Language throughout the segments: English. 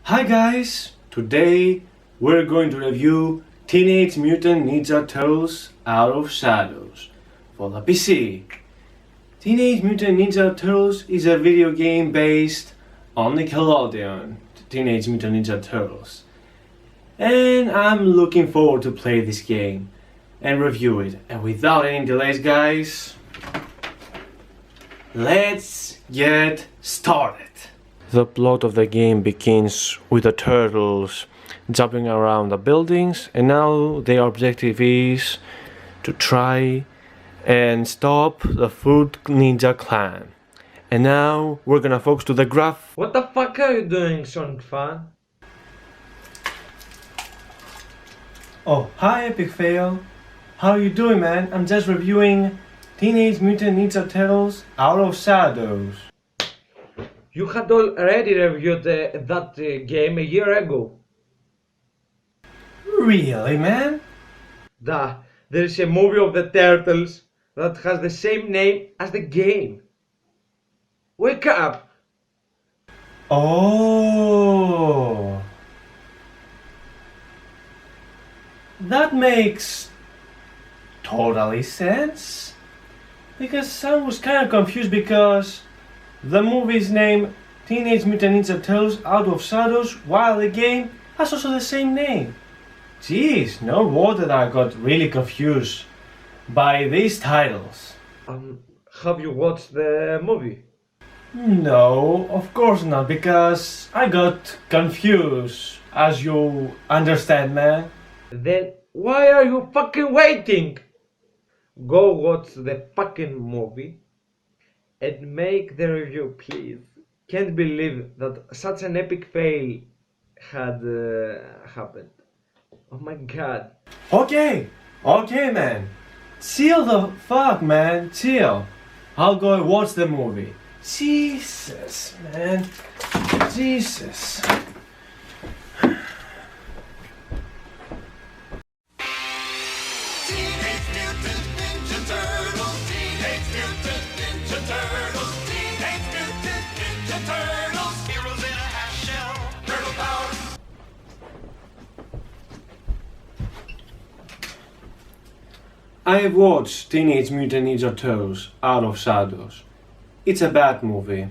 Hi guys! Today we're going to review Teenage Mutant Ninja Turtles Out of Shadows for the PC. Teenage Mutant Ninja Turtles is a video game based on Nickelodeon, Teenage Mutant Ninja Turtles. And I'm looking forward to play this game and review it. And without any delays guys, let's get started. The plot of the game begins with the turtles jumping around the buildings, and now their objective is to try and stop the Food Ninja Clan. And now we're gonna focus to the graph. What the fuck are you doing, Sonicfan? Oh, hi Epic Fail. How are you doing, man? I'm just reviewing Teenage Mutant Ninja Turtles Out of Shadows. You had already reviewed that game a year ago. Really, man? There's a movie of the Turtles that has the same name as the game. Wake up! Oh, that makes totally sense. Because I was kind of confused because the movie's name Teenage Mutant Ninja Turtles Out of Shadows, while the game has also the same name. Jeez, no wonder that I got really confused by these titles. Have you watched the movie? No, of course not, because I got confused, as you understand, man. Then why are you fucking waiting? Go watch the fucking movie and make the review, please. Can't believe that such an epic fail had happened. Oh my god. Okay, man. Chill the fuck, man. Chill. I'll go and watch the movie. Jesus, man. Jesus. I have watched Teenage Mutant Ninja Turtles Out of Shadows. It's a bad movie.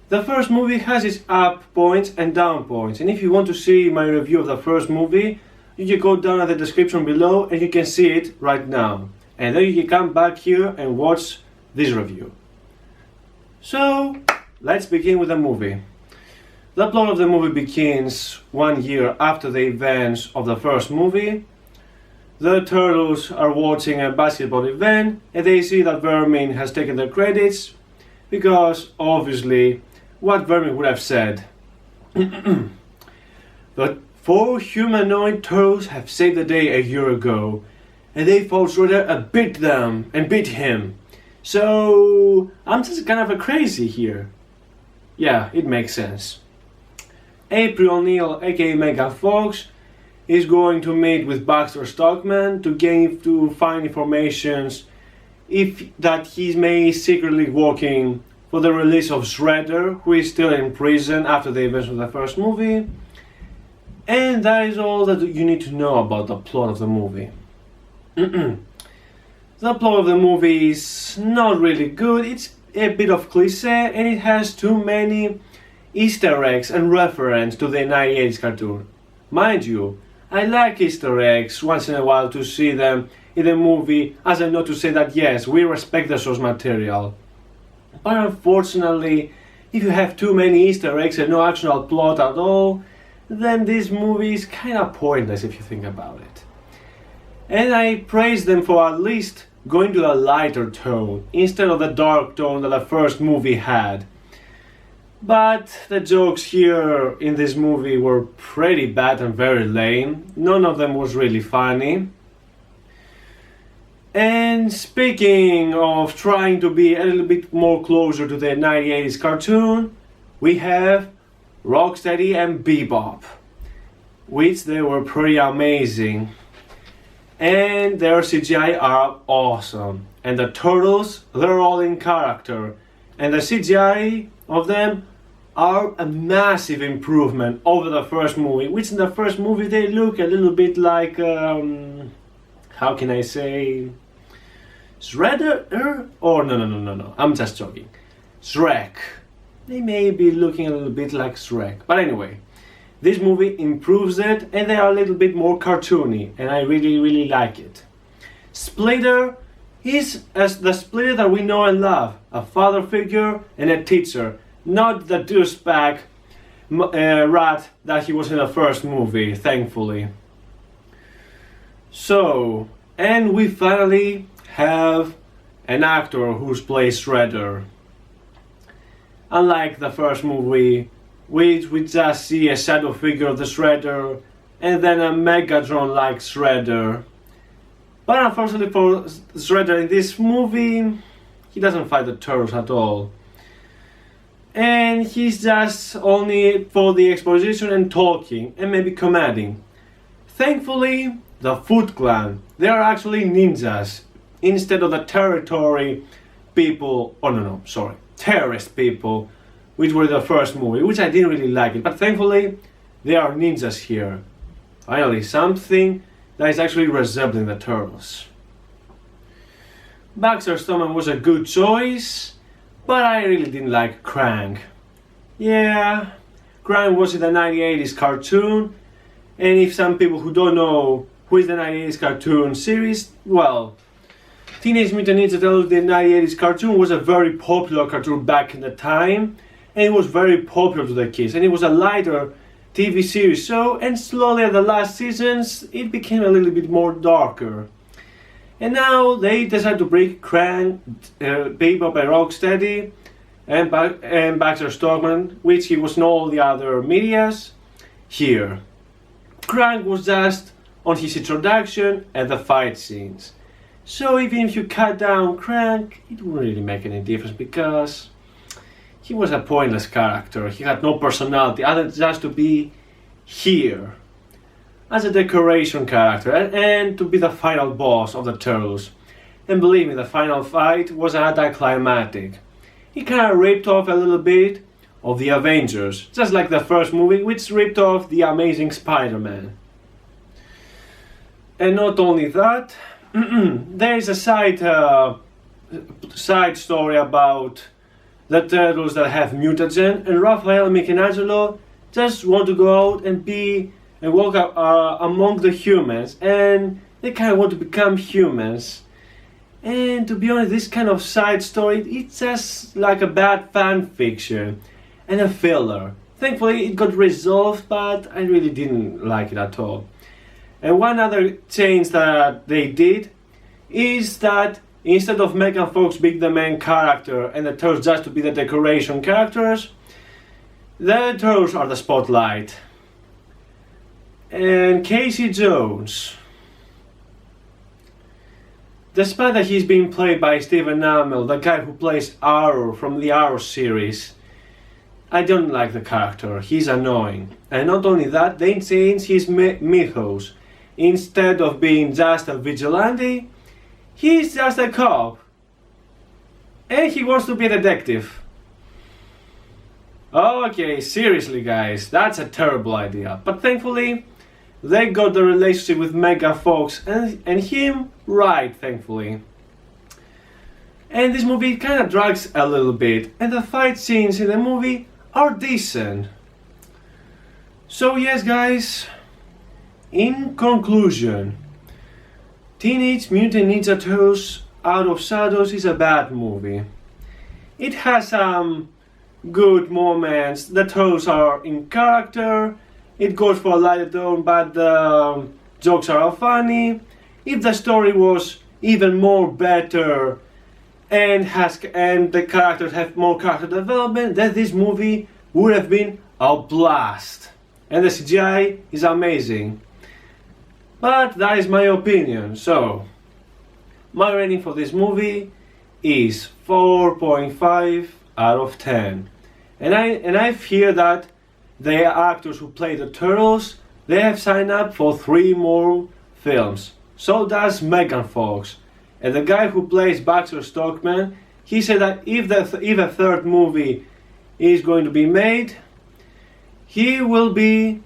The first movie has its up points and down points, and if you want to see my review of the first movie, you can go down at the description below and you can see it right now. And then you can come back here and watch this review. So, let's begin with the movie. The plot of the movie begins 1 year after the events of the first movie. The turtles are watching a basketball event and they see that Vermin has taken the credits because obviously what Vermin would have said. The 4 humanoid turtles have saved the day a year ago and they fought Shredder and beat them and beat him. So I'm just kind of a crazy here. Yeah, it makes sense. April O'Neil aka Megan Fox is going to meet with Baxter Stockman to find informations that he may secretly working for the release of Shredder, who is still in prison after the events of the first movie. And that is all that you need to know about the plot of the movie. The plot of the movie is not really good. It's a bit of cliche and it has too many Easter eggs and reference to the 1980s cartoon. Mind you, I like Easter eggs once in a while to see them in the movie as a note to say that yes, we respect the source material. But unfortunately, if you have too many Easter eggs and no actual plot at all, then this movie is kinda pointless if you think about it. And I praise them for at least going to a lighter tone instead of the dark tone that the first movie had. But the jokes here in this movie were pretty bad and very lame. None of them was really funny. And speaking of trying to be a little bit more closer to the 1980s cartoon, we have Rocksteady and Bebop, which they were pretty amazing. And their CGI are awesome. And the turtles, they're all in character. And the CGI of them are a massive improvement over the first movie, which in the first movie they look a little bit like, how can I say, Shredder? Oh, no, I'm just joking. Shrek. They may be looking a little bit like Shrek. But anyway, this movie improves it and they are a little bit more cartoony and I really like it. Splitter is as the Splitter that we know and love, a father figure and a teacher, not the douchebag rat that he was in the first movie, thankfully. So, and we finally have an actor who plays Shredder. Unlike the first movie, which we just see a shadow figure of the Shredder and then a Megatron-like Shredder. But unfortunately for Shredder in this movie, he doesn't fight the turtles at all. And he's just only for the exposition and talking and maybe commanding. Thankfully, the Foot Clan, they are actually ninjas instead of the territory people, terrorist people, which were the first movie, which I didn't really like it, but thankfully they are ninjas here. Finally, something that is actually resembling the turtles. Baxter Stoneman was a good choice, but I really didn't like Krang. Yeah, Krang was in the 1980s cartoon, and if some people who don't know who is the 1980s cartoon series, well, Teenage Mutant Ninja Turtles, the 1980s cartoon, was a very popular cartoon back in the time, and it was very popular to the kids, and it was a lighter TV series show, and slowly at the last seasons it became a little bit more darker. And now they decided to bring Krang, Bebop and Rocksteady, and Baxter Stockman, which he was in all the other medias, here. Krang was just on his introduction and the fight scenes. So even if you cut down Krang, it wouldn't really make any difference because he was a pointless character. He had no personality other than just to be here as a decoration character and to be the final boss of the Turtles. And believe me, the final fight was anticlimactic. He kind of ripped off a little bit of the Avengers, just like the first movie, which ripped off the Amazing Spider-Man. And not only that, there is a side story about the turtles that have mutagen, and Raphael and Michelangelo just want to go out and walk among the humans, and they kind of want to become humans. And to be honest, this kind of side story, it's just like a bad fan fiction and a filler. Thankfully it got resolved, but I really didn't like it at all. And one other change that they did is that instead of Megan Fox being the main character and the Turtles just to be the decoration characters, the Turtles are the spotlight. And Casey Jones, despite that he's being played by Stephen Amell, the guy who plays Arrow from the Arrow series, I don't like the character. He's annoying. And not only that, they change his mythos. Instead of being just a vigilante, he's just a cop. And he wants to be a detective. Okay, seriously guys, that's a terrible idea. But thankfully, they got the relationship with Megan Fox and him right, thankfully. And this movie kind of drags a little bit, and the fight scenes in the movie are decent. So yes guys, in conclusion, Teenage Mutant Ninja Turtles Out of Shadows is a bad movie. It has some good moments, the Turtles are in character, it goes for a lighter tone, but the jokes are all funny. If the story was even more better and the characters have more character development, then this movie would have been a blast. And the CGI is amazing. But that is my opinion. So my rating for this movie is 4.5 out of 10. And I hear that the actors who play the Turtles, they have signed up for 3 more films. So does Megan Fox. And the guy who plays Baxter Stockman, he said that if a third movie is going to be made, he will be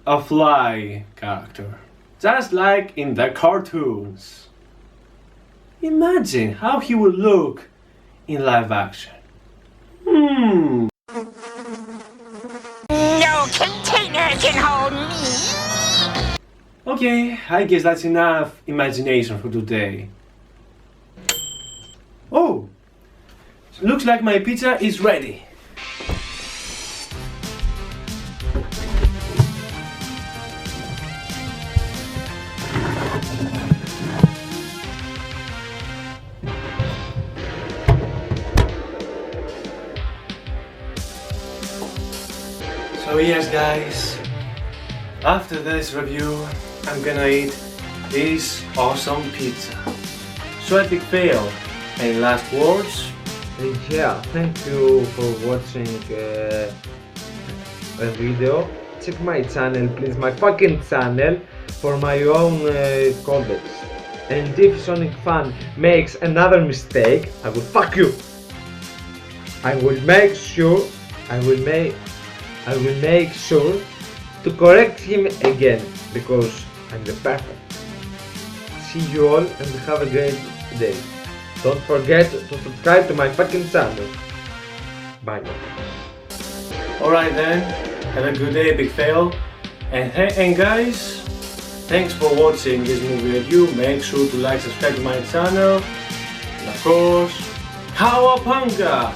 a fly character, just like in the cartoons. Imagine how he would look in live action. No container can hold me. Okay, I guess that's enough imagination for today. Oh! Looks like my pizza is ready. So yes guys, after this review I'm gonna eat this awesome pizza. So epic fail. Any last words? Yeah, thank you for watching a video. Check my channel, please, my fucking channel, for my own codex. And if Sonicfan makes another mistake, I will fuck you. I will make sure to correct him again, because I'm the perfect. See you all and have a great day. Don't forget to subscribe to my fucking channel. Bye. Alright then, have a good day, big fail. And guys, thanks for watching this movie review. Make sure to like, subscribe to my channel. And of course, Cowabunga!